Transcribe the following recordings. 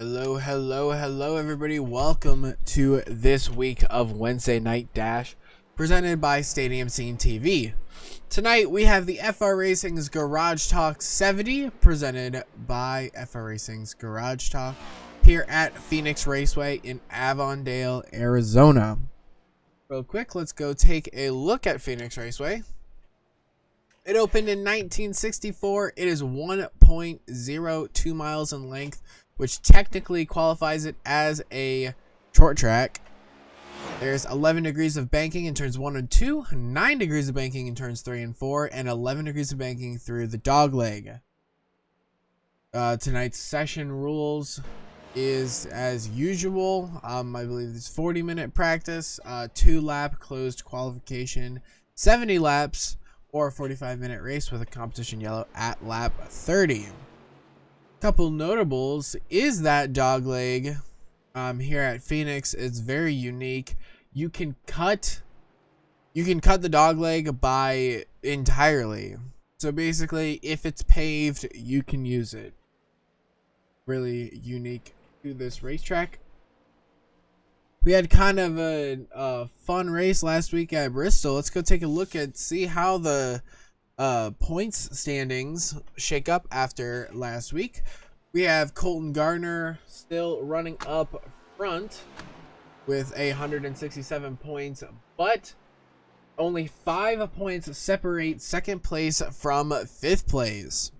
Hello, everybody. Welcome to this week of Wednesday Night Dash, presented by Stadium Scene TV. Tonight, we have the FR Racing's Garage Talk 70, presented by FR Racing's Garage Talk, here at Phoenix Raceway in Avondale, Arizona. Real quick, let's go take a look at Phoenix Raceway. It opened in 1964. It is 1.02 miles in length, which technically qualifies it as a short track. There's 11 degrees of banking in turns 1 and 2, 9 degrees of banking in turns 3 and 4, and 11 degrees of banking through the dog leg. Tonight's session rules is as usual. I believe it's 40-minute practice, 2-lap closed qualification, 70 laps, or a 45-minute race with a competition yellow at lap 30. Couple notables is that dog leg here at Phoenix is very unique. You can cut the dog leg by entirely. So basically, if it's paved, you can use it. Really unique to this racetrack. We had kind of a fun race last week at Bristol. Let's go take a look and see how the points standings shake up after last week. We have Colton Gardner still running up front with 167 points, but only 5 points separate second place from fifth place.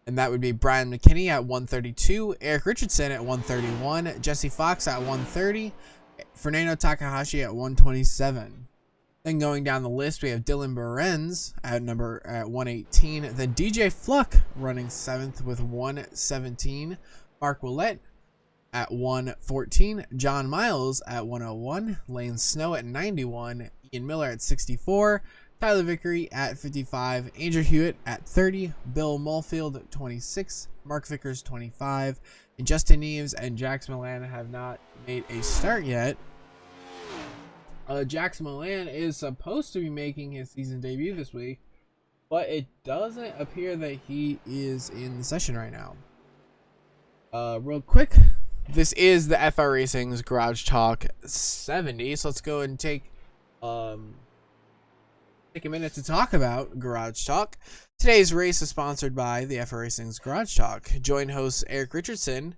And that would be Brian McKinney at 132, Eric Richardson at 131, Jesse Fox at 130, Fernando Takahashi at 127. Then going down the list, we have Dylan Behrens at 118. Then DJ Fluck running 7th with 117. Mark Willett at 114. John Miles at 101. Lane Snow at 91. Ian Miller at 64. Tyler Vickery at 55. Andrew Hewitt at 30. Bill Mulfield at 26. Mark Vicars 25. And Justin Neves and Jax Milan have not made a start yet. Jax Milan is supposed to be making his season debut this week, but it doesn't appear that he is in the session right now. Real quick, this is the FR Racing's Garage Talk 70, so let's go and take a minute to talk about Garage Talk. Today's race is sponsored by the FR Racing's Garage Talk. Join hosts Eric Richardson,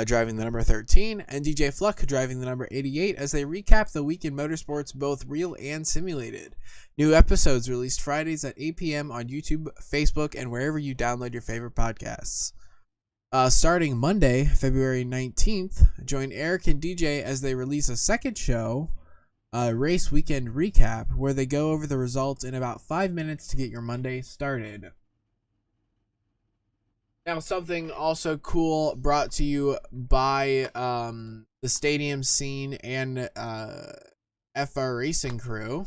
driving the number 13, and DJ Fluck driving the number 88 as they recap the week in motorsports, both real and simulated. New episodes released Fridays at 8 p.m. on YouTube, Facebook, and wherever you download your favorite podcasts. Starting Monday, February 19th, join Eric and DJ as they release a second show, Race Weekend Recap, where they go over the results in about 5 minutes to get your Monday started. Now, something also cool brought to you by the Stadium Scene and FR Racing crew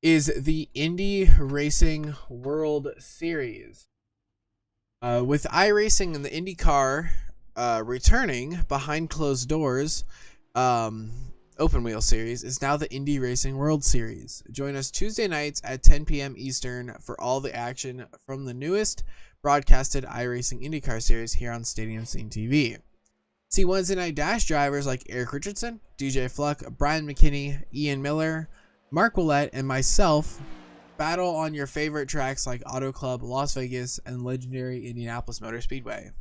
is the Indy Racing World Series. With iRacing and the IndyCar returning behind closed doors, Open Wheel Series is now the Indy Racing World Series. Join us Tuesday nights at 10 p.m. Eastern for all the action from the newest broadcasted iRacing IndyCar series here on Stadium Scene TV. See Wednesday Night Dash drivers like Eric Richardson, DJ Fluck, Brian McKinney, Ian Miller, Mark Willett, and myself battle on your favorite tracks like Auto Club, Las Vegas, and legendary Indianapolis Motor Speedway.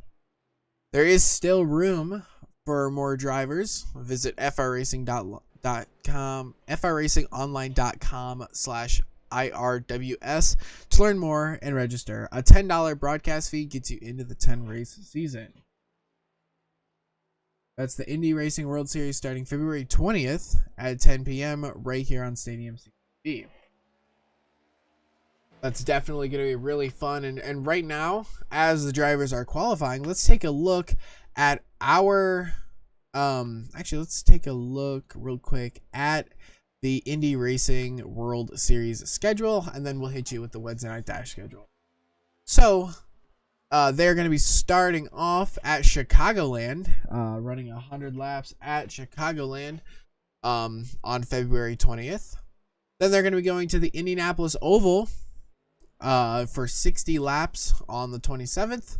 There is still room for more drivers. Visit frracing.com, frracingonline.com/IRWS to learn more and register. A $10 broadcast fee gets you into the 10-race season. That's the Indy Racing World Series starting February 20th at 10 p.m. right here on Stadium TV. That's definitely going to be really fun. And right now, as the drivers are qualifying, let's take a look at our... actually, let's take a look real quick at the Indy Racing World Series schedule, and then we'll hit you with the Wednesday Night Dash schedule. So, they're going to be starting off at Chicagoland, running 100 laps at Chicagoland on February 20th. Then they're going to be going to the Indianapolis Oval for 60 laps on the 27th.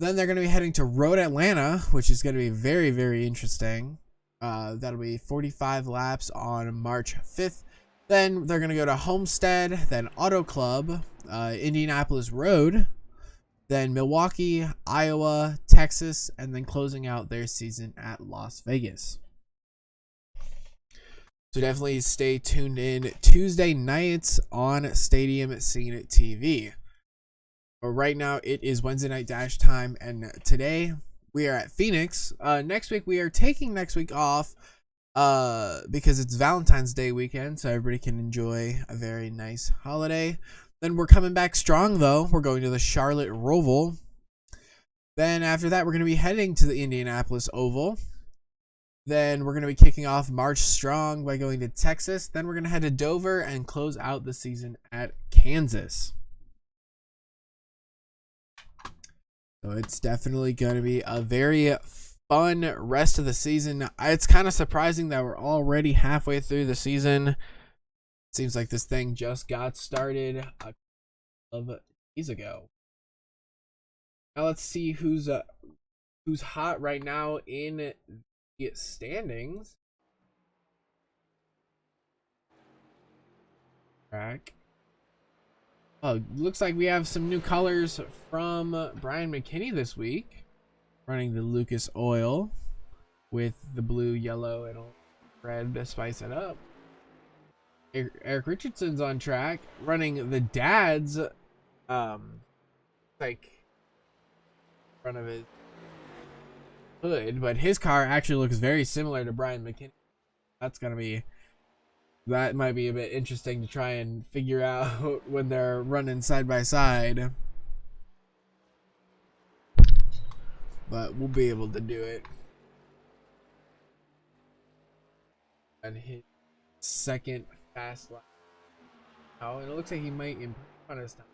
Then they're going to be heading to Road Atlanta, which is going to be very, very interesting. That'll be 45 laps on March 5th. Then they're going to go to Homestead, then Auto Club, Indianapolis Road, then Milwaukee, Iowa, Texas, and then closing out their season at Las Vegas. So definitely stay tuned in Tuesday nights on Stadium Scene TV. But right now it is Wednesday night dash time, and today we are at Phoenix. Next week we are taking next week off because it's Valentine's Day weekend, so everybody can enjoy a very nice holiday. Then we're coming back strong, though. We're going to the Charlotte Roval. Then after that, we're going to be heading to the Indianapolis Oval. Then we're going to be kicking off March strong by going to Texas. Then we're going to head to Dover and close out the season at Kansas. So it's definitely going to be a very fun rest of the season. It's kind of surprising that we're already halfway through the season. Seems like this thing just got started a couple of days ago. Now let's see who's hot right now in the standings. Track. Oh, looks like we have some new colors from Brian McKinney this week, running the Lucas Oil with the blue, yellow, and red to spice it up. Eric Richardson's on track, running the dad's, like, front of his hood, but his car actually looks very similar to Brian McKinney. That might be a bit interesting to try and figure out when they're running side by side. But we'll be able to do it. And his second fast lap. Oh, and it looks like he might improve on his time.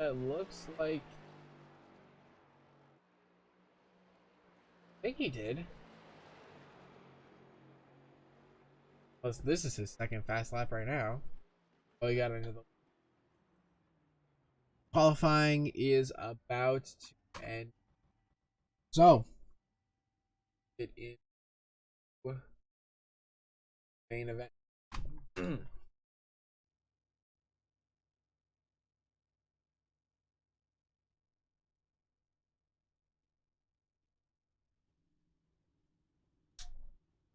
It looks like I think he did. Plus, this is his second fast lap right now. Oh, he got another. Qualifying is about to end. So, it is main event.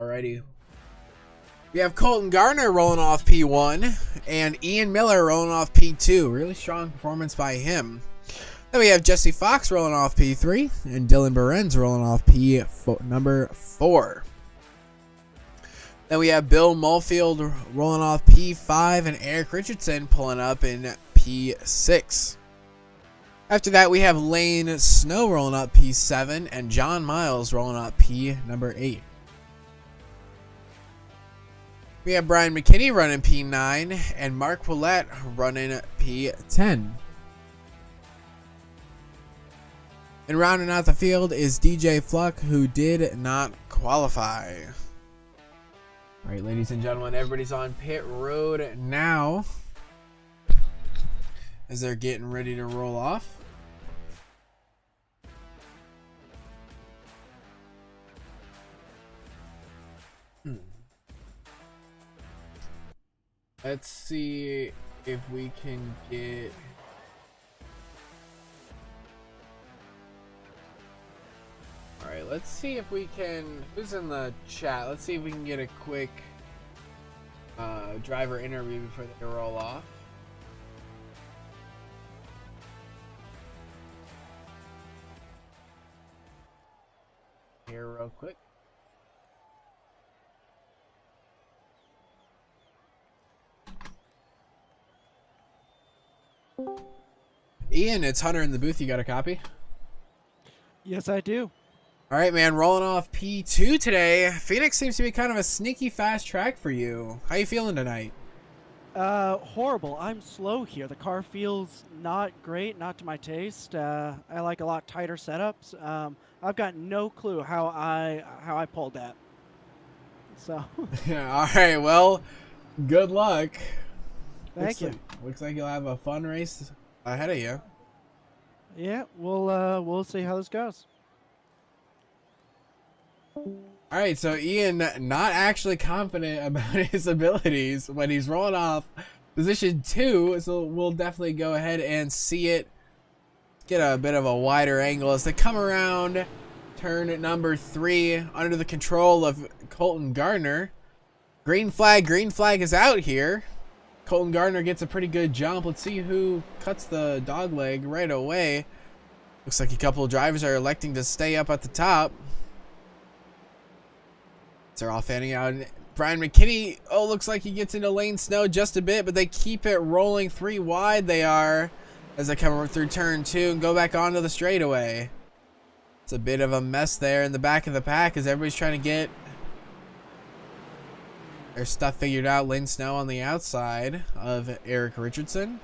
Alrighty. We have Colton Gardner rolling off P1 and Ian Miller rolling off P2. Really strong performance by him. Then we have Jesse Fox rolling off P3 and Dylan Behrens rolling off number 4. Then we have Bill Mulfield rolling off P5 and Eric Richardson pulling up in P6. After that, we have Lane Snow rolling up P7 and John Miles rolling up P number 8. We have Brian McKinney running P9 and Mark Willett running P10. And rounding out the field is DJ Fluck, who did not qualify. All right, ladies and gentlemen, everybody's on pit road now as they're getting ready to roll off. Let's see if we can get... Alright, let's see if we can... Who's in the chat? Let's see if we can get a quick driver interview before they roll off. Here real quick. Ian, it's Hunter in the booth. You got a copy? Yes, I do. All right, man. Rolling off P2 today. Phoenix seems to be kind of a sneaky fast track for you. How you feeling tonight? Horrible. I'm slow here. The car feels not great, not to my taste. I like a lot tighter setups. I've got no clue how I pulled that. So, All right, well, good luck. thank you. Looks like you'll have a fun race ahead of you. Yeah, we'll see how this goes. All right, so Ian not actually confident about his abilities when he's rolling off position 2, so we'll definitely go ahead and see it. Get a bit of a wider angle as they come around turn number 3 under the control of Colton Gardner. Green flag is out here. Colton Gardner gets a pretty good jump. Let's see who cuts the dog leg right away. Looks like a couple of drivers are electing to stay up at the top. They're all fanning out. Brian McKinney, looks like he gets into lane snow just a bit, but they keep it rolling 3 wide. They are as they come through turn 2 and go back onto the straightaway. It's a bit of a mess there in the back of the pack as everybody's trying to get their stuff figured out. Lane snow on the outside of Eric Richardson.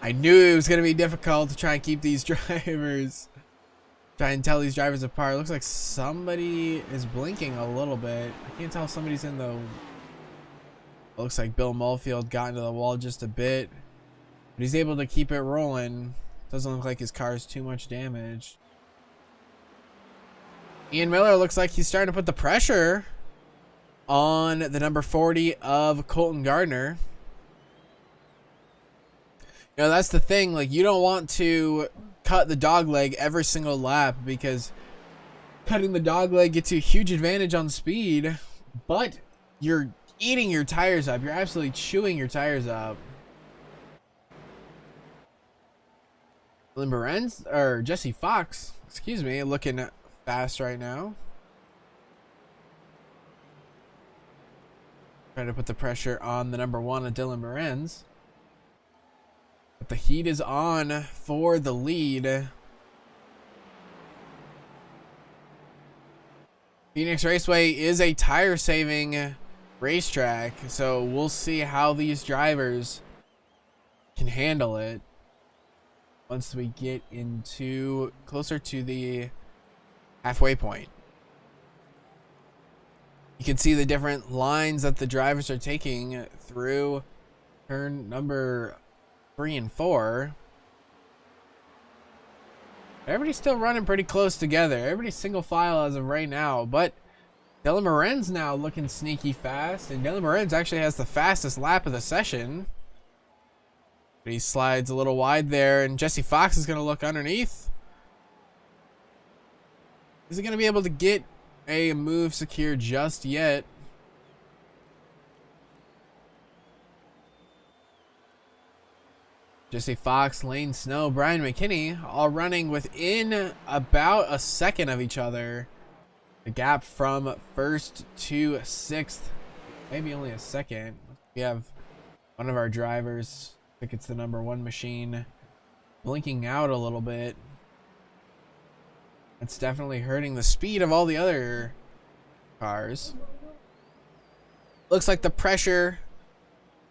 I knew it was going to be difficult to try and keep these drivers. Try and tell these drivers apart. Looks like somebody is blinking a little bit. I can't tell if somebody's in the... Looks like Bill Mulfield got into the wall just a bit. But he's able to keep it rolling. Doesn't look like his car is too much damaged. Ian Miller looks like he's starting to put the pressure on the number 40 of Colton Gardner. You know, that's the thing. Like, you don't want to cut the dog leg every single lap because cutting the dog leg gets you a huge advantage on speed, but you're eating your tires up. You're absolutely chewing your tires up. Limberenz, or Jesse Fox, excuse me, looking fast right now. Trying to put the pressure on the number 1 of Dylan Morenz. But the heat is on for the lead. Phoenix Raceway is a tire-saving racetrack, so we'll see how these drivers can handle it once we get into closer to the halfway point. You can see the different lines that the drivers are taking through turn number 3 and 4. Everybody's still running pretty close together. Everybody's single file as of right now, but Dylan Morenz now looking sneaky fast, and Dylan Morenz actually has the fastest lap of the session. But he slides a little wide there, and Jesse Fox is going to look underneath. Is he going to be able to get a move secure just yet? Jesse Fox, Lane Snow, Brian McKinney all running within about a second of each other. The gap from 1st to 6th, maybe only a second. We have one of our drivers, I think it's the number 1 machine, blinking out a little bit. It's definitely hurting the speed of all the other cars. Looks like the pressure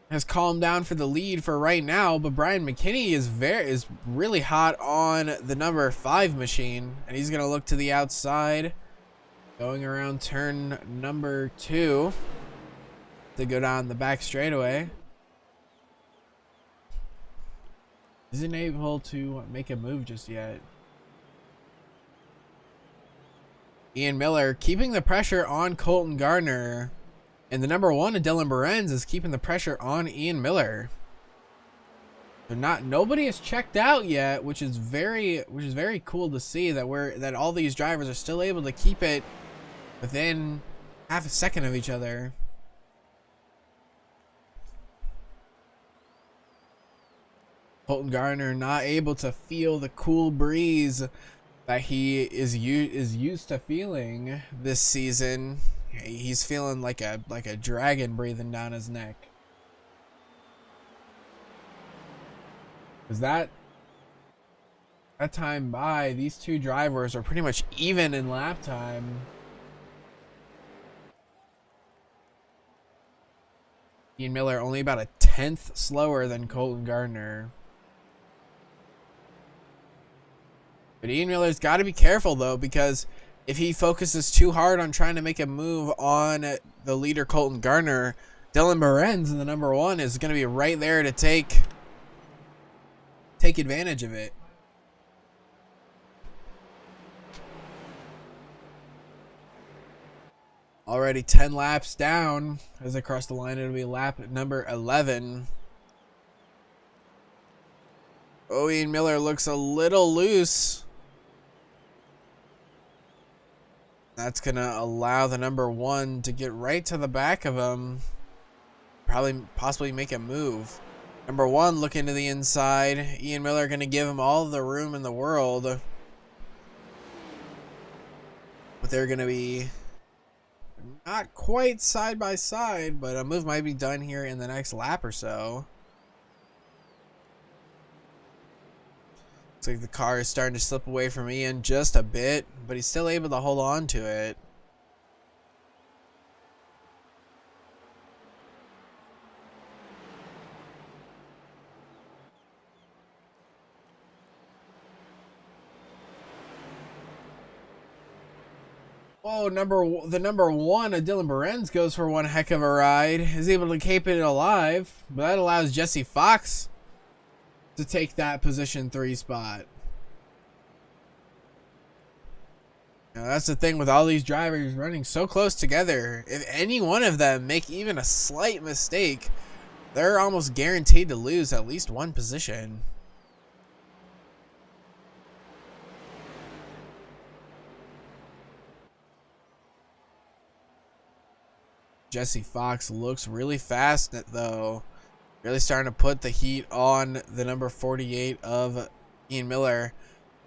has calmed down for the lead for right now, but Brian McKinney is really hot on the number 5 machine, and he's gonna look to the outside, going around turn number 2 to go down the back straightaway. Isn't able to make a move just yet. Ian Miller keeping the pressure on Colton Gardner. And the number 1 of Dylan Morenz is keeping the pressure on Ian Miller. Nobody has checked out yet, which is very cool to see that all these drivers are still able to keep it within half a second of each other. Colton Gardner not able to feel the cool breeze that he is used to feeling this season. He's feeling like a dragon breathing down his neck. Cause that time by, these two drivers are pretty much even in lap time. Ian Miller only about a 10th slower than Colton Gardner. But Ian Miller's got to be careful, though, because if he focuses too hard on trying to make a move on the leader, Colton Gardner, Dylan Morenz in the number 1 is going to be right there to take advantage of it. Already 10 laps down as they cross the line. It'll be lap number 11. Oh, Ian Miller looks a little loose. That's going to allow the number 1 to get right to the back of him. Possibly make a move. Number 1 looking to the inside. Ian Miller going to give him all the room in the world. But they're going to be not quite side by side, but a move might be done here in the next lap or so. Looks like the car is starting to slip away from Ian just a bit, but he's still able to hold on to it. Oh, the number 1 of Dylan Morenz goes for one heck of a ride. Is able to keep it alive, but that allows Jesse Fox to take that position 3 spot. Now that's the thing with all these drivers running so close together. If any one of them make even a slight mistake, they're almost guaranteed to lose at least one position. Jesse Fox looks really fast though. Really starting to put the heat on the number 48 of Ian Miller.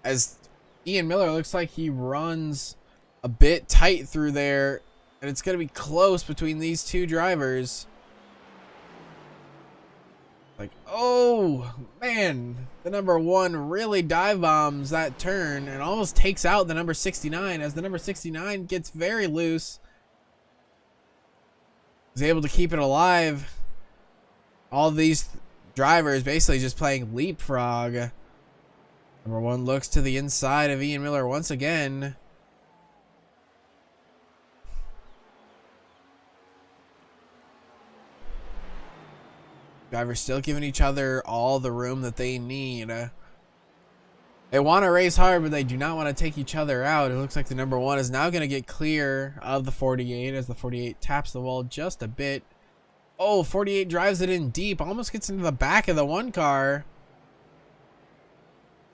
As Ian Miller looks like he runs a bit tight through there. And it's going to be close between these two drivers. Like, oh, man. The number 1 really dive bombs that turn and almost takes out the number 69 as the number 69 gets very loose. Is able to keep it alive. All these drivers basically just playing leapfrog. Number 1 looks to the inside of Ian Miller once again. Drivers still giving each other all the room that they need. They want to race hard, but they do not want to take each other out. It looks like the number 1 is now going to get clear of the 48 as the 48 taps the wall just a bit. Oh, 48 drives it in deep. Almost gets into the back of the 1 car.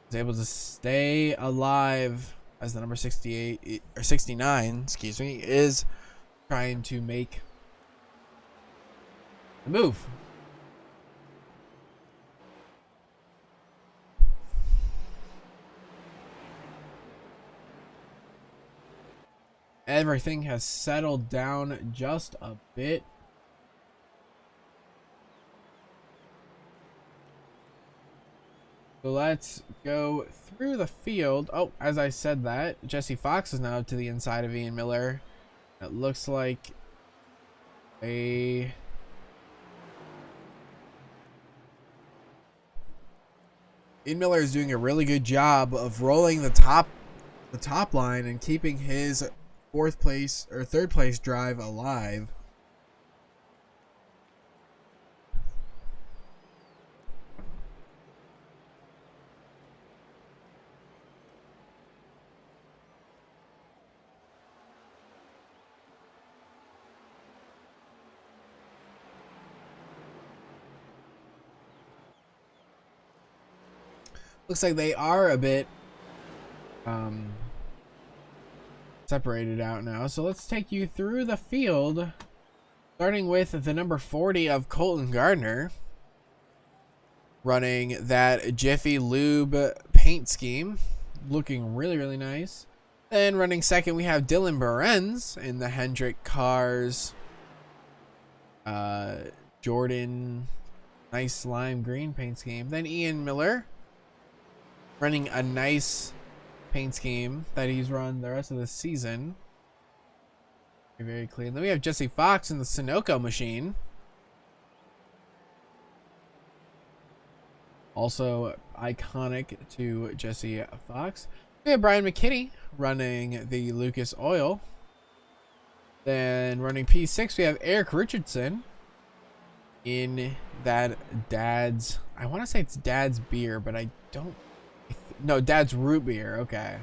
Is able to stay alive as the number 68 or 69, excuse me, is trying to make the move. Everything has settled down just a bit. So let's go through the field. Oh, as I said that, Jesse Fox is now to the inside of Ian Miller. It looks like Ian Miller is doing a really good job of rolling the top line and keeping his 4th place or 3rd place drive alive. Looks like they are a bit separated out now. So let's take you through the field, starting with the number 40 of Colton Gardner, running that Jiffy Lube paint scheme, looking really, really nice. Then running second, we have Dylan Morenz in the Hendrick Cars Jordan nice lime green paint scheme. Then Ian Miller running a nice paint scheme that he's run the rest of the season. Very clean. Then we have Jesse Fox in the Sunoco machine. Also iconic to Jesse Fox. We have Brian McKinney running the Lucas Oil. Then running P6, we have Eric Richardson in that Dad's, I want to say it's Dad's beer, but I don't, no, Dad's root beer. Okay.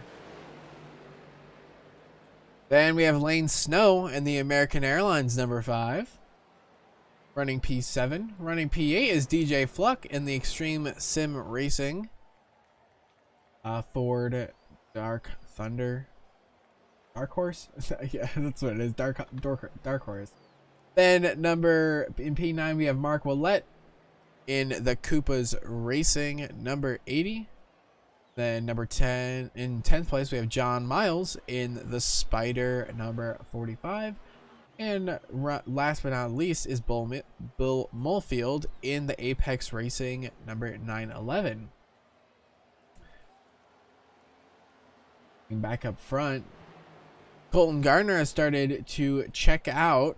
Then we have Lane Snow in the American Airlines number 5. Running P7. Running P8 is DJ Fluck in the Extreme Sim Racing Ford Dark Thunder. Dark Horse? Yeah, that's what it is. Dark Horse. Then in P9 we have Mark Willett in the Koopas Racing number 80. Then number 10, in 10th place we have John Miles in the Spider number 45. And last but not least is Bill Mulfield in the Apex Racing number 911. Back up front, Colton Gardner has started to check out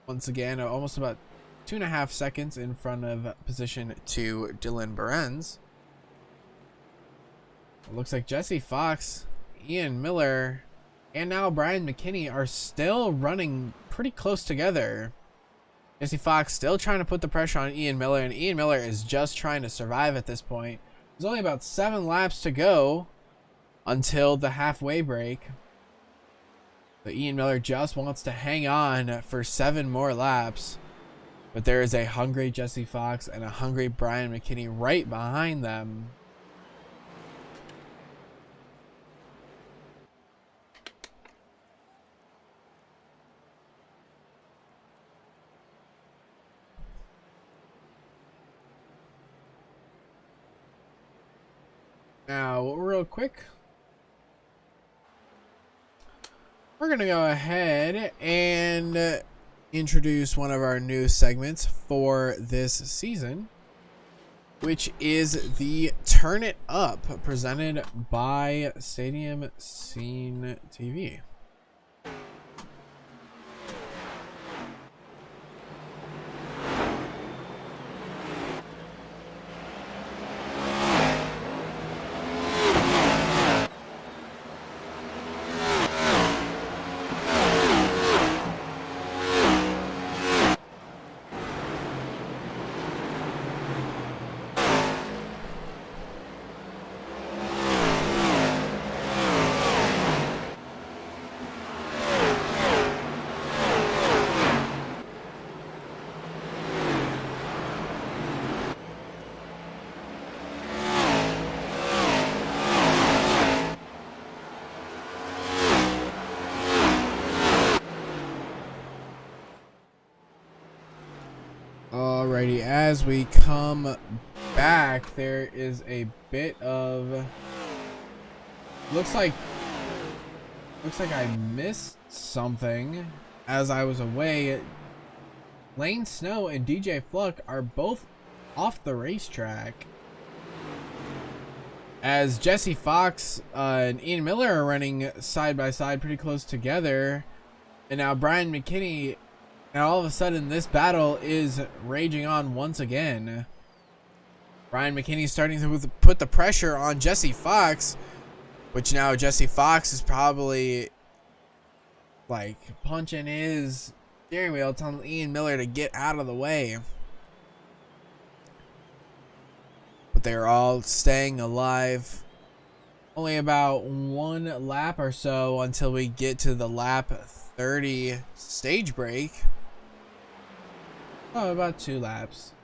once again, almost about 2.5 seconds in front of position 2, Dylan Behrens. It looks like Jesse Fox, Ian Miller, and now Brian McKinney are still running pretty close together. Jesse Fox still trying to put the pressure on Ian Miller, and Ian Miller is just trying to survive at this point. There's only about 7 laps to go until the halfway break. But Ian Miller just wants to hang on for 7 more laps. But there is a hungry Jesse Fox and a hungry Brian McKinney right behind them. Now, real quick, we're going to go ahead and introduce one of our new segments for this season, which is the Turn It Up, presented by Stadium Scene TV. Alrighty, as we come back, there is a bit of looks like I missed something as I was away. Lane Snow and DJ Fluck are both off the racetrack, as Jesse Fox and Ian Miller are running side by side pretty close together, and now Brian McKinney. Now all of a sudden this battle is raging on once again. Brian McKinney starting to put the pressure on Jesse Fox, which now Jesse Fox is probably like punching his steering wheel, telling Ian Miller to get out of the way. But they're all staying alive. Only about 1 lap or so until we get to the lap 30 stage break. Oh, about 2 laps.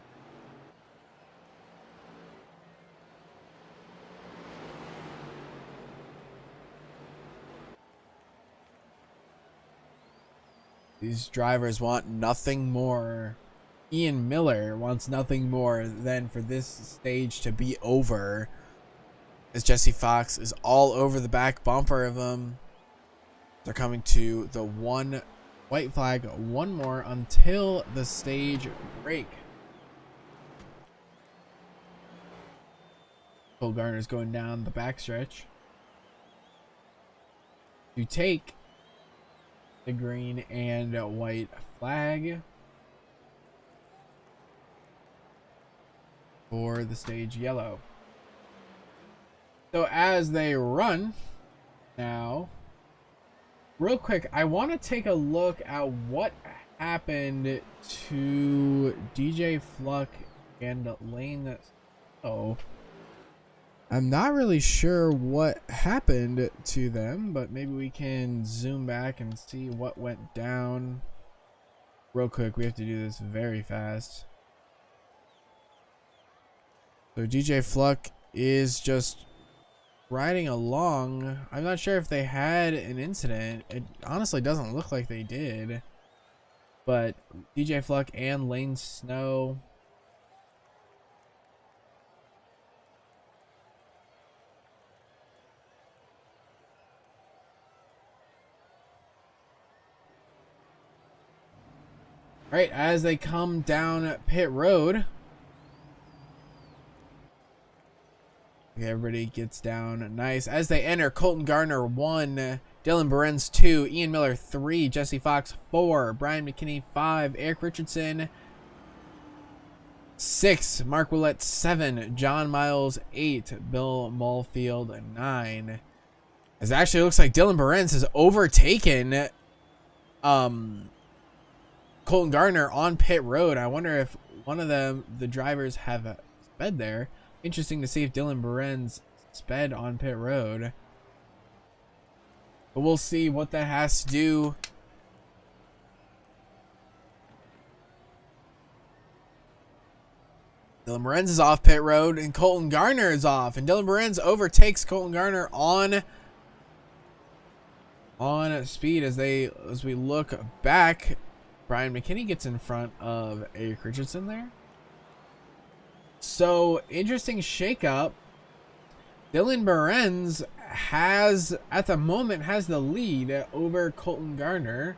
These drivers want nothing more. Ian Miller wants nothing more than for this stage to be over, as Jesse Fox is all over the back bumper of him. They're coming to the white flag, one more until the stage break. Colton Gardner's going down the backstretch to take the green and white flag. for the stage yellow. So as they run now, real quick, I want to take a look at what happened to DJ Fluck and Lane. Oh, I'm not really sure what happened to them, but maybe we can zoom back and see what went down. Real quick, we have to do this very fast. So DJ Fluck is just riding along. I'm not sure if they had an incident. It honestly doesn't look like they did. But DJ Fluck and Lane Snow. Right, as they come down pit road. Everybody gets down nice. As they enter, Colton Gardner 1, Dylan Berens 2, Ian Miller 3, Jesse Fox 4, Brian McKinney 5, Eric Richardson 6, Mark Willett 7, John Miles 8, Bill Mulfield 9. As it actually looks like Dylan Berens has overtaken Colton Gardner on pit road. I wonder if one of the drivers have sped there. Interesting to see if Dylan Berens sped on pit road. But we'll see what that has to do. Dylan Berens is off pit road and Colton Gardner is off. And Dylan Berens overtakes Colton Gardner on speed as we look back. Brian McKinney gets in front of Eric Richardson there. So, interesting shakeup. Dylan Berens at the moment, has the lead over Colton Gardner.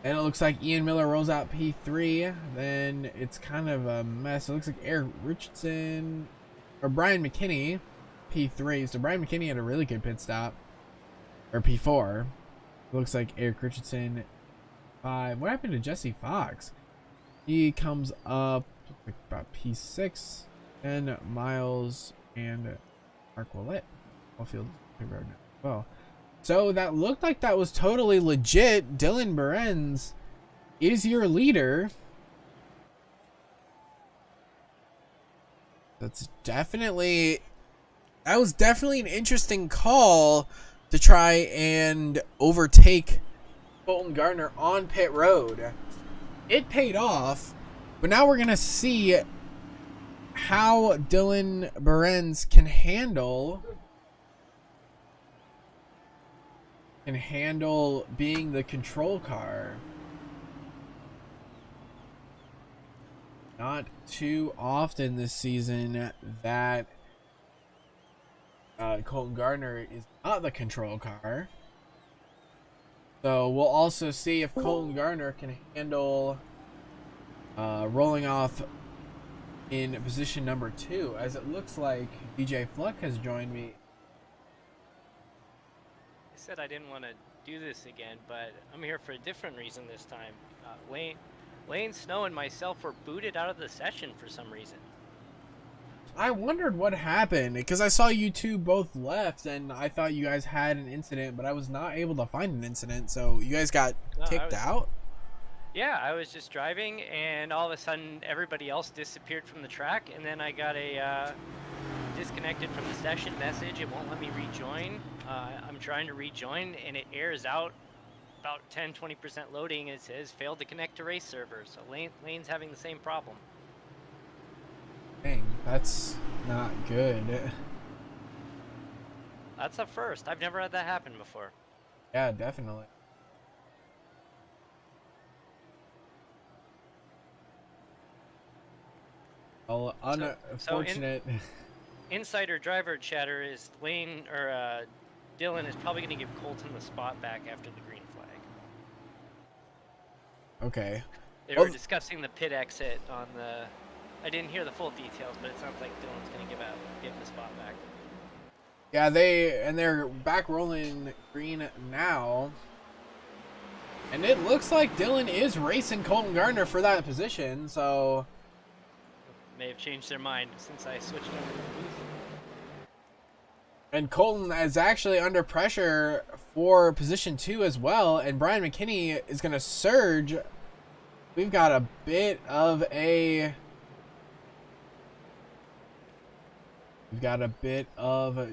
And it looks like Ian Miller rolls out P3. Then it's kind of a mess. It looks like Eric Richardson, or Brian McKinney, P3. So, Brian McKinney had a really good pit stop. Or P4. It looks like Eric Richardson, 5. What happened to Jesse Fox? He comes up about P6, and Miles and Mark Willett all field road now. Well, so that looked like that was totally legit. Dylan Berens is your leader. That was definitely an interesting call to try and overtake Colton Gardner on pit road. It paid off. But now we're going to see how Dylan Berens can handle being the control car. Not too often this season that Colton Gardner is not the control car. So we'll also see if Colton Gardner can handle rolling off in position number 2, as it looks like DJ Fluck has joined me. I said I didn't want to do this again, but I'm here for a different reason this time. Lane Snow and myself were booted out of the session for some reason. I wondered what happened, because I saw you two both left, and I thought you guys had an incident, but I was not able to find an incident, so you guys got kicked out? Yeah, I was just driving, and all of a sudden, everybody else disappeared from the track, and then I got a disconnected from the session message. It won't let me rejoin. I'm trying to rejoin, and it errors out about 10-20% loading. It says failed to connect to race server. So Lane's having the same problem. Dang, that's not good. That's a first. I've never had that happen before. Yeah, definitely. Well, unfortunate. So insider driver chatter is Lane or Dylan is probably going to give Colton the spot back after the green flag. Okay. They were discussing the pit exit on the. I didn't hear the full details, but it sounds like Dylan's going to give the spot back. Yeah, they're back rolling green now. And it looks like Dylan is racing Colton Gardner for that position, so may have changed their mind since I switched over to the booth. And Colton is actually under pressure for position 2 as well, and Brian McKinney is going to surge. We've got a bit of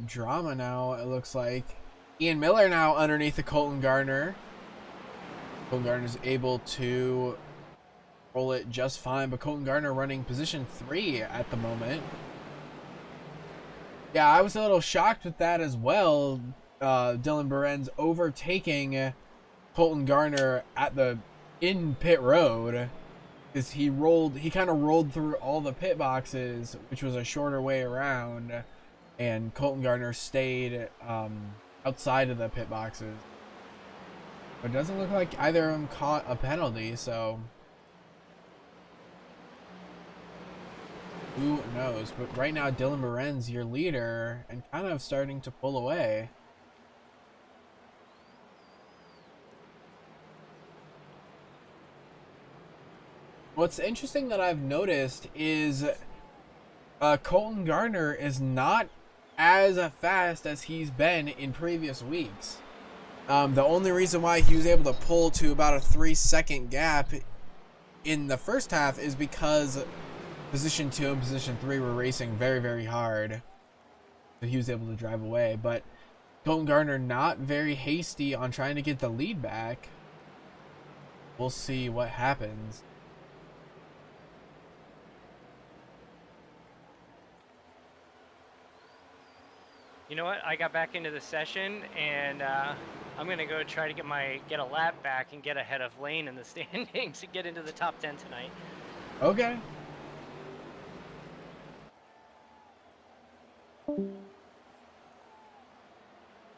drama now, it looks like. Ian Miller now underneath the Colton Gardner. Colton Gardner's able to roll it just fine, but Colton Gardner running position 3 at the moment. Yeah, I was a little shocked with that as well. Dylan Behrens overtaking Colton Gardner in pit road, because he kind of rolled through all the pit boxes, which was a shorter way around, and Colton Gardner stayed outside of the pit boxes. But it doesn't look like either of them caught a penalty, so who knows? But right now, Dylan Behrens, your leader, and kind of starting to pull away. What's interesting that I've noticed is Colton Gardner is not as fast as he's been in previous weeks. The only reason why he was able to pull to about a 3-second gap in the first half is because position 2 and position 3 were racing very, very hard. So he was able to drive away. But Colton Gardner not very hasty on trying to get the lead back. We'll see what happens. You know what? I got back into the session, and I'm gonna go try to get a lap back and get ahead of Lane in the standings to get into the top 10 tonight. Okay.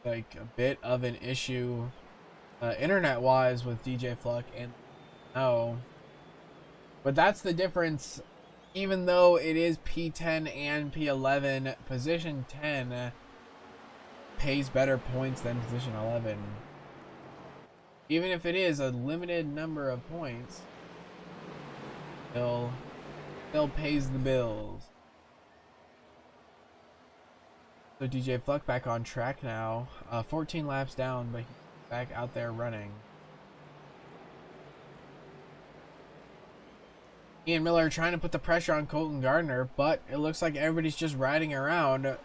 Like a bit of an issue internet-wise with DJ Fluck and but that's the difference. Even though it is P10 and P11, position 10 pays better points than position 11. Even if it is a limited number of points, still pays the bills. So DJ Fluck back on track now. 14 laps down, but he's back out there running. Ian Miller trying to put the pressure on Colton Gardner, but it looks like everybody's just riding around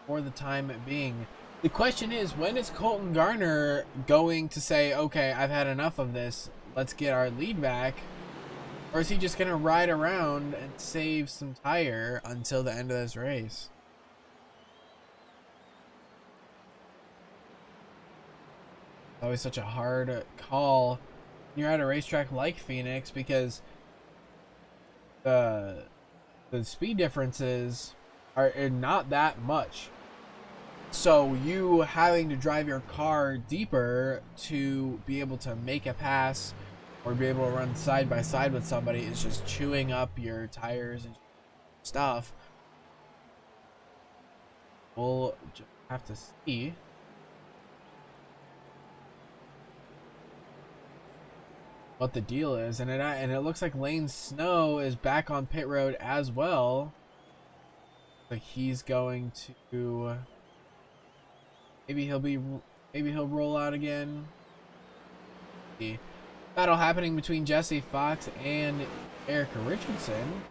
for the time being. The question is, when is Colton Gardner going to say, okay, I've had enough of this, let's get our lead back? Or is he just going to ride around and save some tire until the end of this race? It's always such a hard call when you're at a racetrack like Phoenix, because the speed differences are not that much. So you having to drive your car deeper to be able to make a pass or be able to run side by side with somebody is just chewing up your tires and stuff. We'll just have to see. What the deal is, and it looks like Lane Snow is back on pit road as well. Like he's going to maybe he'll roll out again. The battle happening between Jesse Fox and Erica Richardson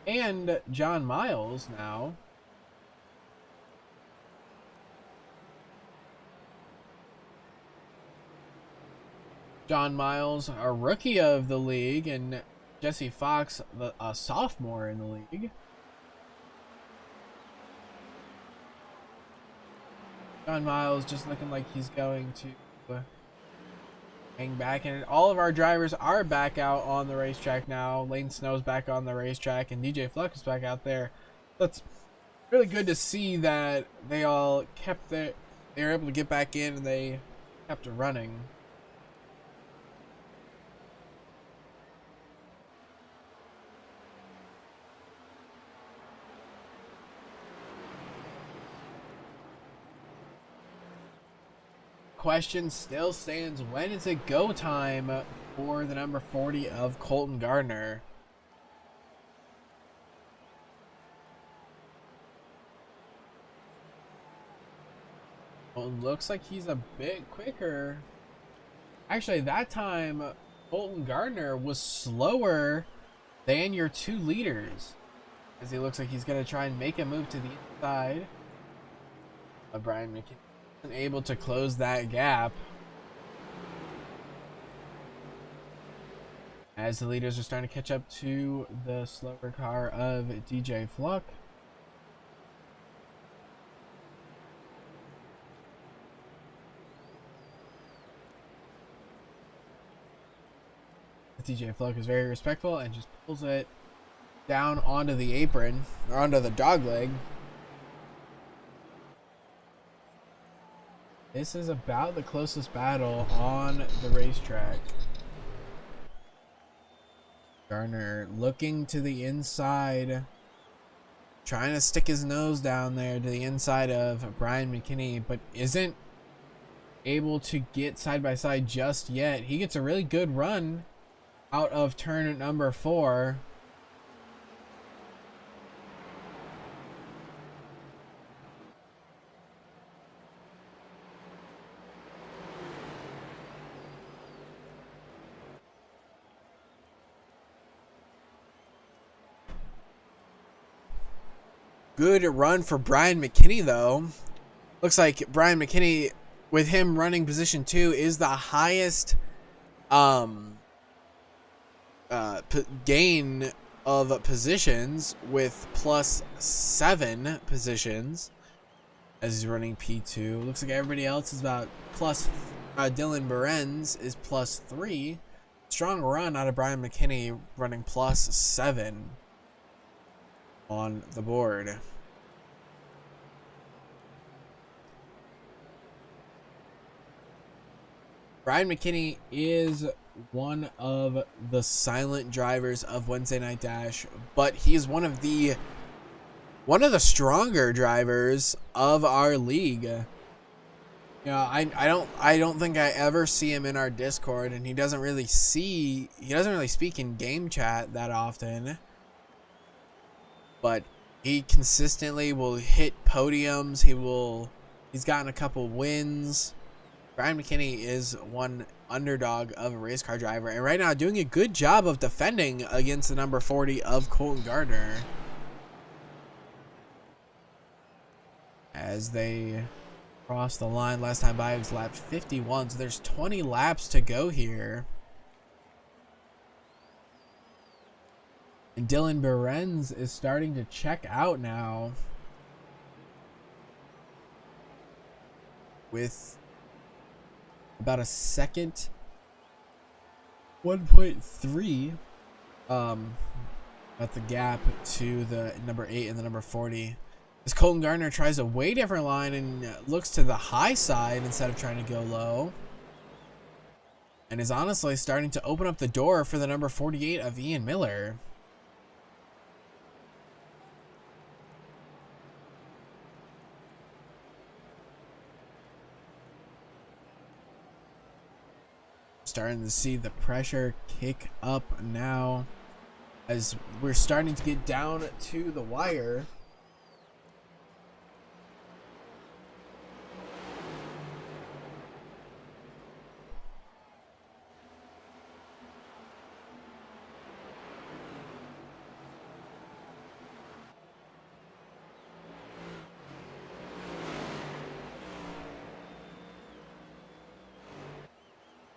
and John Miles now. John Miles, a rookie of the league, and Jesse Fox, a sophomore in the league. John Miles just looking like he's going to hang back, and all of our drivers are back out on the racetrack now. Lane Snow's back on the racetrack, and DJ Fluck is back out there. That's really good to see that they all they were able to get back in and they kept running. Question still stands, when is it go time for the number 40 of Colton Gardner? looks like he's a bit quicker. Actually, that time, Colton Gardner was slower than your 2 leaders. As he looks like he's going to try and make a move to the inside. Brian McKinney isn't able to close that gap. As the leaders are starting to catch up to the slower car of DJ Fluck. DJ Fluck is very respectful and just pulls it down onto the apron, or onto the dog leg. This is about the closest battle on the racetrack. Gardner looking to the inside, trying to stick his nose down there to the inside of Brian McKinney, but isn't able to get side by side just yet. He gets a really good run out of turn number 4. Good run for Brian McKinney, though. Looks like Brian McKinney, with him running position 2, is the highest gain of positions, with +7 positions as he's running P2. Looks like everybody else is about plus. Dylan Behrens is +3. Strong run out of Brian McKinney, running +7 on the board. Brian McKinney is one of the silent drivers of Wednesday Night Dash, but he's one of the stronger drivers of our league. You know, I don't think I ever see him in our Discord, and he doesn't really speak in game chat that often. But he consistently will hit podiums. He's gotten a couple wins. Brian McKinney is one underdog of a race car driver, and right now doing a good job of defending against the number 40 of Colton Gardner. As they cross the line, last time by was lap 51, so there's 20 laps to go here. And Dylan Behrens is starting to check out now, with about a second, 1.3 at the gap to the number 8 and the number 40. As Colton Gardner tries a way different line and looks to the high side instead of trying to go low, and is honestly starting to open up the door for the number 48 of Ian Miller. Starting to see the pressure kick up now as we're starting to get down to the wire.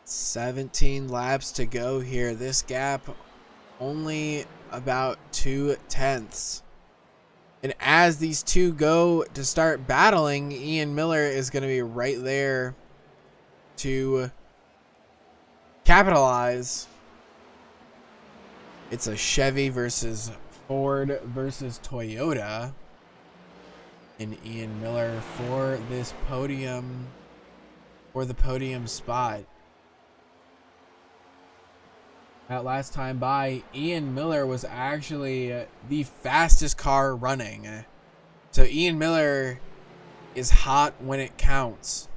$17 laps to go here. This gap only about 2/10. And as these two go to start battling, Ian Miller is going to be right there to capitalize. It's a Chevy versus Ford versus Toyota. And Ian Miller for this podium, for the podium spot. That last time by, Ian Miller was actually the fastest car running. So Ian Miller is hot when it counts.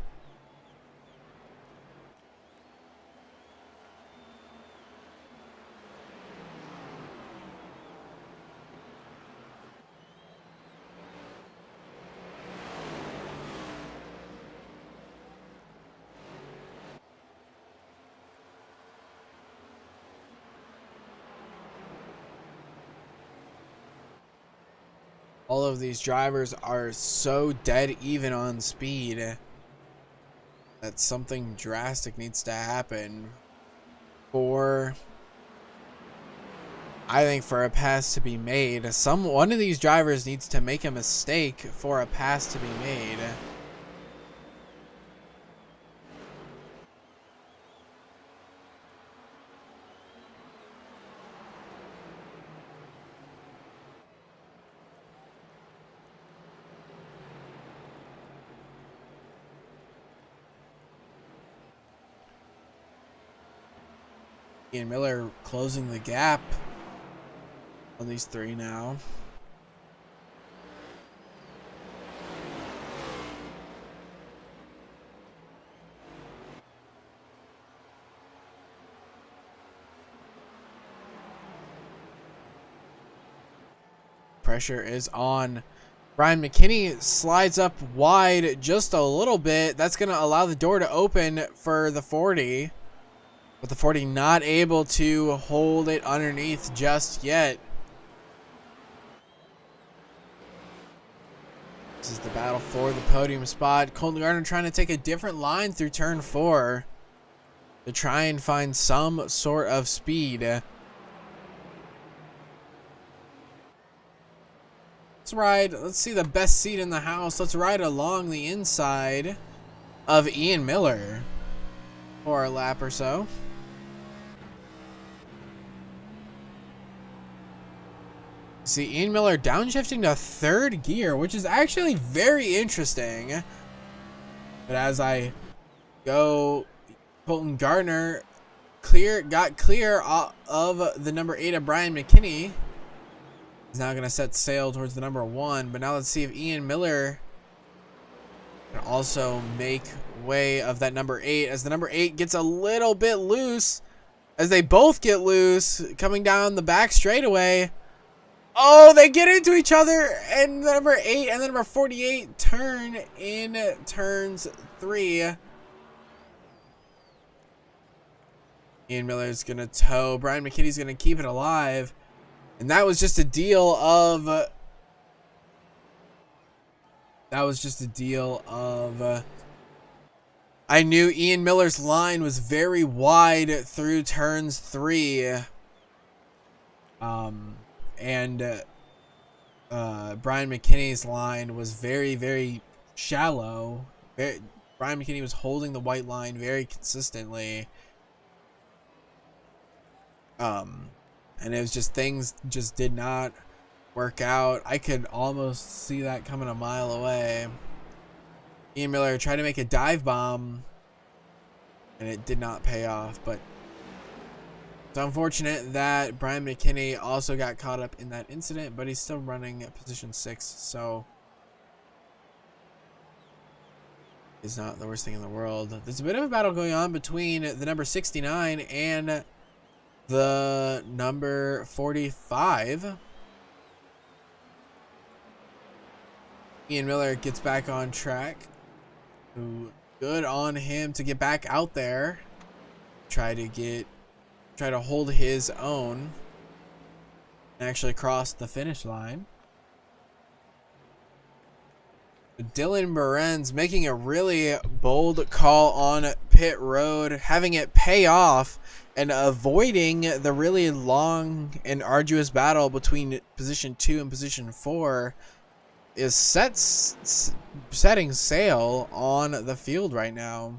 All of these drivers are so dead even on speed that something drastic needs to happen for, I think, for a pass to be made. One of these drivers needs to make a mistake for a pass to be made. Ian Miller closing the gap on these three now. Pressure is on. Brian McKinney slides up wide just a little bit. That's going to allow the door to open for the 40. But the 40 not able to hold it underneath just yet. This is the battle for the podium spot. Colton Gardner trying to take a different line through turn 4 to try and find some sort of speed. Let's ride. Let's see the best seat in the house. Let's ride along the inside of Ian Miller for a lap or so. See Ian Miller downshifting to third gear, which is actually very interesting. But as I go, Colton Gardner got clear of the number 8 of Brian McKinney. He's now going to set sail towards the number 1. But now let's see if Ian Miller can also make way of that number 8, as the number 8 gets a little bit loose, as they both get loose coming down the back straightaway. Oh, they get into each other, and the number 8 and the number 48 turn in turns 3. Ian Miller's going to tow. Brian McKinney's going to keep it alive. And that was just a deal of... I knew Ian Miller's line was very wide through turns 3. And Brian McKinney's line was very, very shallow. Brian McKinney was holding the white line very consistently. And it was just, things just did not work out. I could almost see that coming a mile away. Ian Miller tried to make a dive bomb, and it did not pay off, but it's unfortunate that Brian McKinney also got caught up in that incident, but he's still running at position 6, so it's not the worst thing in the world. There's a bit of a battle going on between the number 69 and the number 45. Ian Miller gets back on track. Ooh, good on him to get back out there. Try to hold his own and actually cross the finish line. Dylan Morenz making a really bold call on pit road, having it pay off and avoiding the really long and arduous battle between position 2 and position 4, is setting sail on the field right now.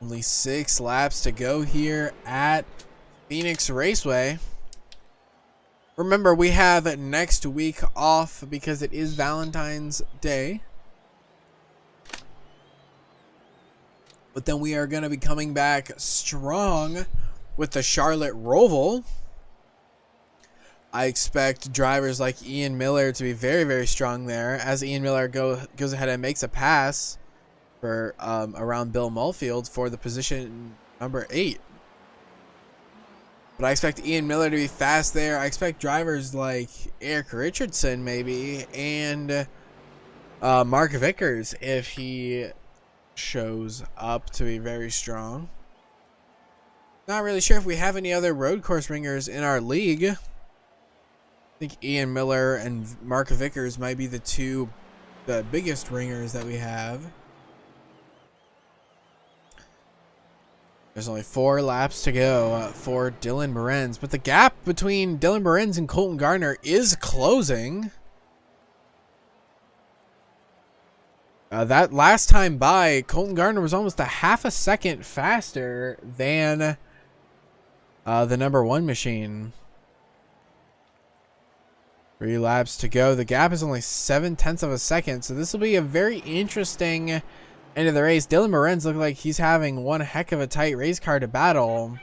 Only 6 laps to go here at Phoenix Raceway. Remember, we have next week off because it is Valentine's Day. But then we are going to be coming back strong with the Charlotte Roval. I expect drivers like Ian Miller to be very, very strong there, as Ian Miller goes ahead and makes a pass for around Bill Mulfield for the position number 8. But I expect Ian Miller to be fast there. I expect drivers like Eric Richardson maybe and Mark Vicars, if he shows up, to be very strong. Not really sure if we have any other road course ringers in our league. I think Ian Miller and Mark Vicars might be the biggest ringers that we have. There's only 4 laps to go for Dylan Morenz, but the gap between Dylan Morenz and Colton Gardner is closing. That last time by, Colton Gardner was almost a half a second faster than the number 1 machine. 3 laps to go. The gap is only 0.7 of a second, so this will be a very interesting end of the race. Dylan Morenz looks like he's having one heck of a tight race car to battle.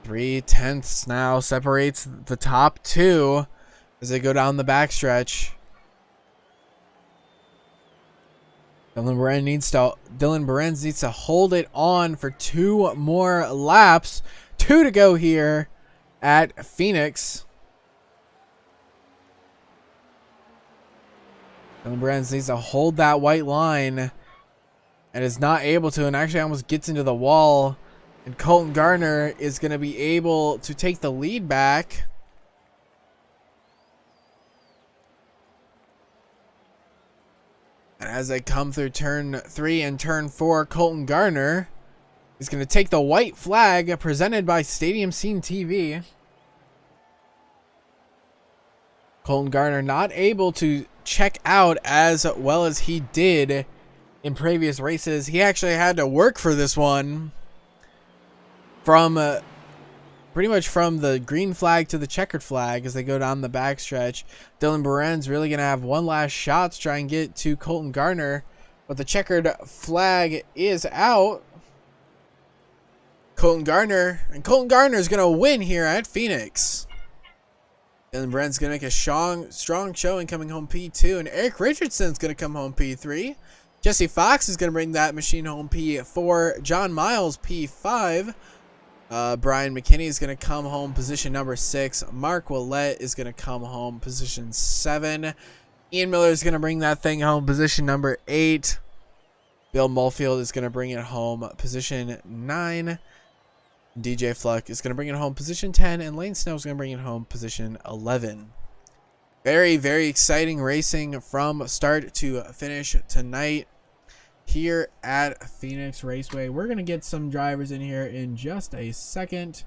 0.3 now separates the top 2 as they go down the backstretch. Dylan Morenz needs to hold it on for 2 more laps. 2 to go here at Phoenix. Dylan Morenz needs to hold that white line and is not able to, and actually almost gets into the wall. And Colton Gardner is going to be able to take the lead back. And as they come through turn 3 and turn 4, Colton Gardner is going to take the white flag presented by Stadium Scene TV. Colton Gardner not able to check out as well as he did in previous races. He actually had to work for this one from pretty much from the green flag to the checkered flag as they go down the backstretch. Dylan Morenz really going to have one last shot to try and get to Colton Gardner, but the checkered flag is out. Colton Gardner is going to win here at Phoenix. Dylan Morenz is going to make a strong showing coming home P2, and Eric Richardson is going to come home P3. Jesse Fox is going to bring that machine home P4. John Miles P5. Brian McKinney is going to come home position number 6. Mark Willett is going to come home position 7. Ian Miller is going to bring that thing home position number 8. Bill Mulfield is going to bring it home position 9. DJ Fluck is going to bring it home position 10. And Lane Snow is going to bring it home position 11. Very, very exciting racing from start to finish tonight here at Phoenix Raceway. We're going to get some drivers in here in just a second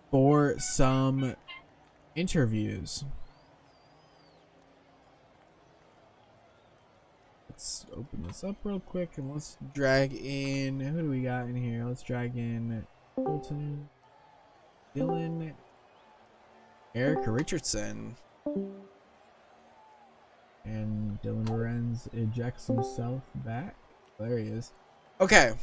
for some interviews. Let's open this up real quick and let's drag in, who do we got in here? Let's drag in Colton, Dylan, Eric Richardson, and Dylan Morenz ejects himself back. There he is. Okay.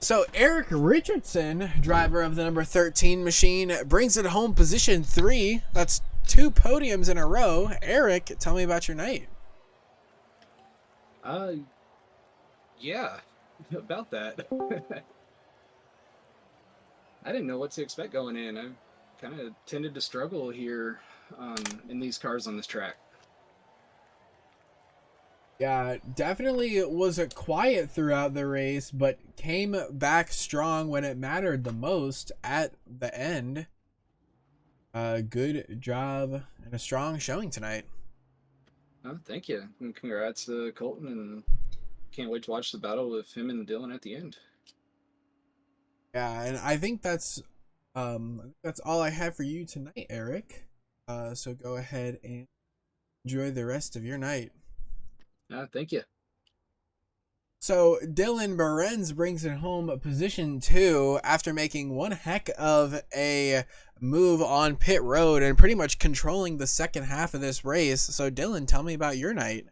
So Eric Richardson, driver of the number 13 machine, brings it home position 3. That's 2 podiums in a row. Eric, tell me about your night. Yeah, about that. I didn't know what to expect going in. I kind of tended to struggle here in these cars on this track. Yeah, definitely was quiet throughout the race, but came back strong when it mattered the most at the end. Good job and a strong showing tonight. Oh, thank you. And congrats to Colton, and can't wait to watch the battle with him and Dylan at the end. Yeah, and I think that's all I have for you tonight, Eric. So go ahead and enjoy the rest of your night. Thank you. So Dylan Morenz brings it home position 2 after making one heck of a move on pit road and pretty much controlling the second half of this race. So Dylan, tell me about your night.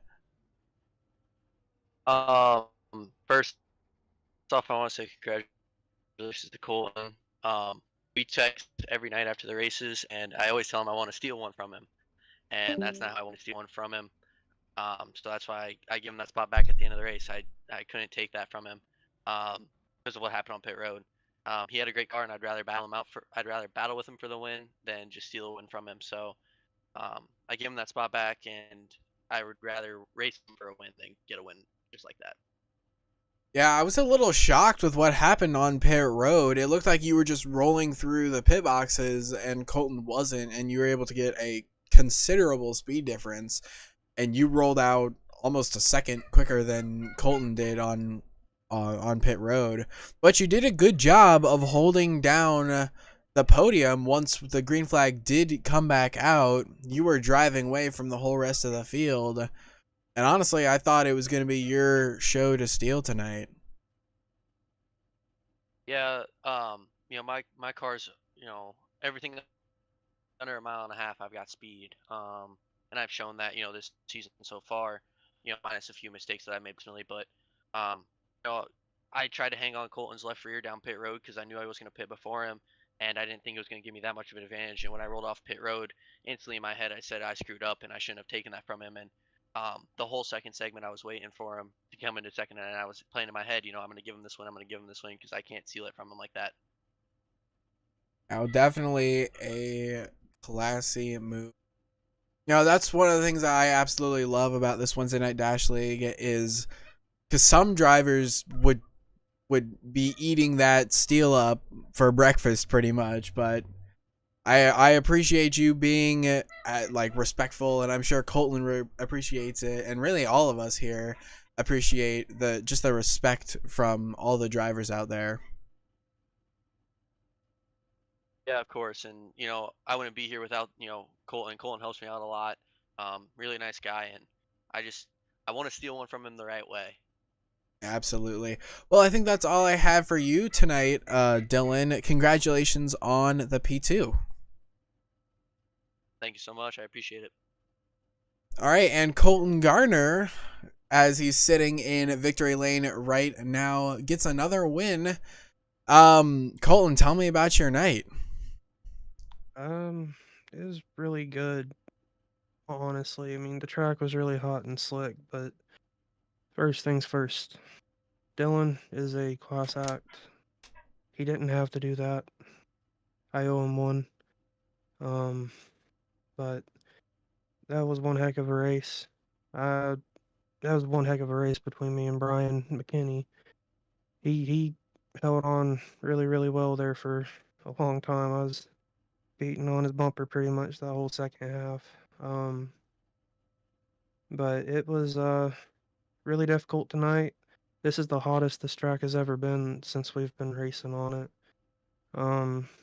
First off, I want to say congratulations to Colton. We text every night after the races, and I always tell him I want to steal one from him, and that's not how I want to steal one from him. So that's why I give him that spot back at the end of the race. I couldn't take that from him because of what happened on pit road. He had a great car, and I'd rather battle with him for the win than just steal a win from him. So I give him that spot back, and I would rather race him for a win than get a win just like that. Yeah, I was a little shocked with what happened on pit road. It looked like you were just rolling through the pit boxes and Colton wasn't, and you were able to get a considerable speed difference, and you rolled out almost a second quicker than Colton did on pit road. But you did a good job of holding down the podium once the green flag did come back out. You were driving away from the whole rest of the field. And honestly, I thought it was going to be your show to steal tonight. Yeah, my car's, everything under 1.5 miles, I've got speed. And I've shown that, this season so far, minus a few mistakes that I made personally, but, I tried to hang on Colton's left rear down pit road because I knew I was going to pit before him, and I didn't think it was going to give me that much of an advantage. And when I rolled off pit road, instantly in my head, I said I screwed up and I shouldn't have taken that from him. And the whole second segment, I was waiting for him to come into second, and I was playing in my head, I'm going to give him this win, I'm going to give him this win because I can't steal it from him like that. Now, definitely a classy move. That's one of the things I absolutely love about this Wednesday Night Dash League is because some drivers would be eating that steal up for breakfast pretty much, but I appreciate you being respectful, and I'm sure Colton appreciates it, and really all of us here appreciate the respect from all the drivers out there. Yeah, of course, and I wouldn't be here without Colton. Colton helps me out a lot. Really nice guy, and I want to steal one from him the right way. Absolutely. Well, I think that's all I have for you tonight, Dylan. Congratulations on the P2. Thank you so much. I appreciate it. All right, and Colton Gardner, as he's sitting in victory lane right now, gets another win. Colton, tell me about your night. It was really good, honestly. I mean, the track was really hot and slick, but first things first. Dylan is a class act. He didn't have to do that. I owe him one. But that was one heck of a race. That was one heck of a race between me and Brian McKinney. He held on really, really well there for a long time. I was beating on his bumper pretty much the whole second half. But it was really difficult tonight. This is the hottest this track has ever been since we've been racing on it.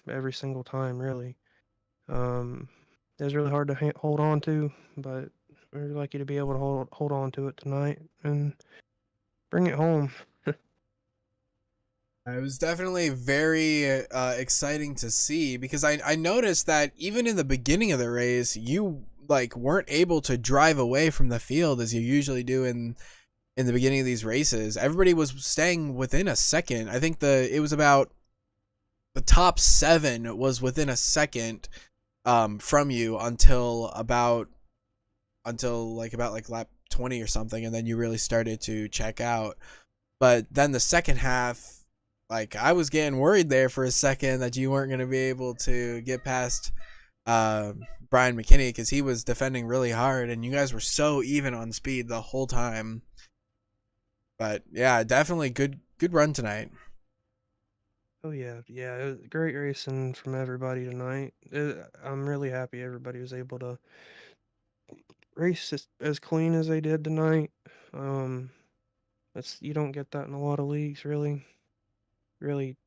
Every single time, really. It was really hard to hold on to, but we're lucky to be able to hold on to it tonight and bring it home. It was definitely very exciting to see because I noticed that even in the beginning of the race, you weren't able to drive away from the field as you usually do in the beginning of these races. Everybody was staying within a second. I think it was about the top 7 was within a second from you until about lap 20 or something, and then you really started to check out. But then the second half, I was getting worried there for a second that you weren't going to be able to get past Brian McKinney because he was defending really hard, and you guys were so even on speed the whole time. But yeah, definitely good run tonight. Oh yeah, it was great racing from everybody tonight. I'm really happy everybody was able to race as clean as they did tonight. You don't get that in a lot of leagues, really,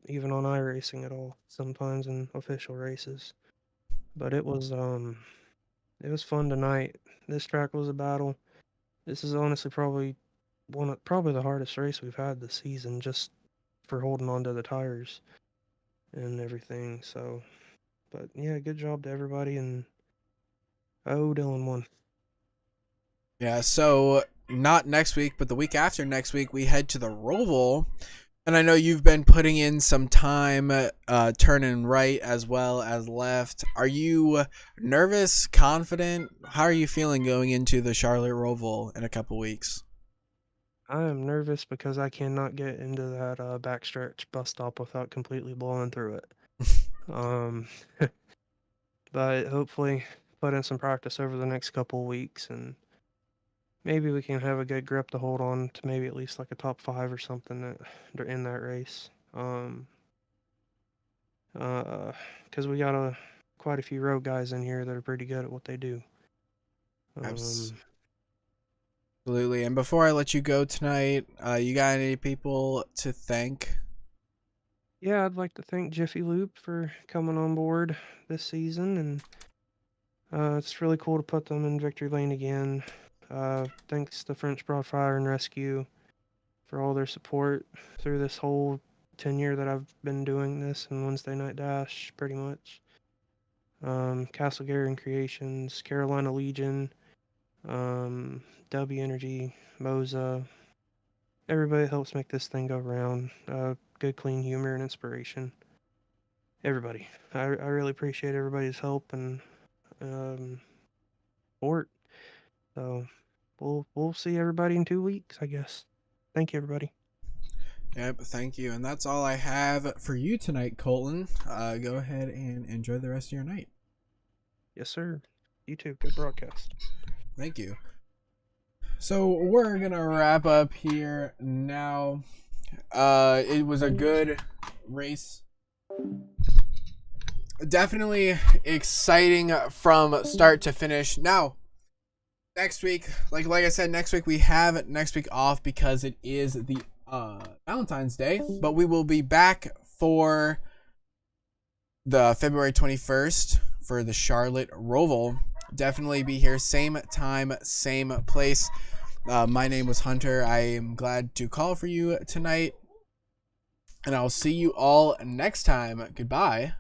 even on iRacing at all. Sometimes in official races, but it was fun tonight. This track was a battle. This is honestly probably the hardest race we've had this season, just for holding on to the tires and everything. So, but yeah, good job to everybody, and Dylan won. Yeah, so not next week, but the week after next week, we head to the Roval, And I know you've been putting in some time turning right as well as left. Are you nervous, confident? How are you feeling going into the Charlotte Roval in a couple weeks? I am nervous because I cannot get into that backstretch bus stop without completely blowing through it. Um, but hopefully put in some practice over the next couple weeks, and maybe we can have a good grip to hold on to maybe at least like a top 5 or something in that race. Because we got quite a few road guys in here that are pretty good at what they do. Absolutely. And before I let you go tonight, you got any people to thank? Yeah, I'd like to thank Jiffy Lube for coming on board this season, and it's really cool to put them in victory lane again. Thanks to French Broad Fire and Rescue for all their support through this whole tenure that I've been doing this and Wednesday Night Dash, pretty much. Castle Garen Creations, Carolina Legion, W Energy, Moza, everybody that helps make this thing go round. Good, clean humor and inspiration. Everybody. I really appreciate everybody's help and support. So we'll see everybody in 2 weeks, I guess. Thank you, everybody. Yep, thank you. And that's all I have for you tonight, Colton. Go ahead and enjoy the rest of your night. Yes, sir. You too. Good broadcast. Thank you. So we're going to wrap up here now. It was a good race. Definitely exciting from start to finish. Now, next week, like I said, next week we have next week off because it is the Valentine's Day, but we will be back for the February 21st for the Charlotte Roval. Definitely be here, same time, same place. My name was Hunter. I am glad to call for you tonight, and I'll see you all next time. Goodbye.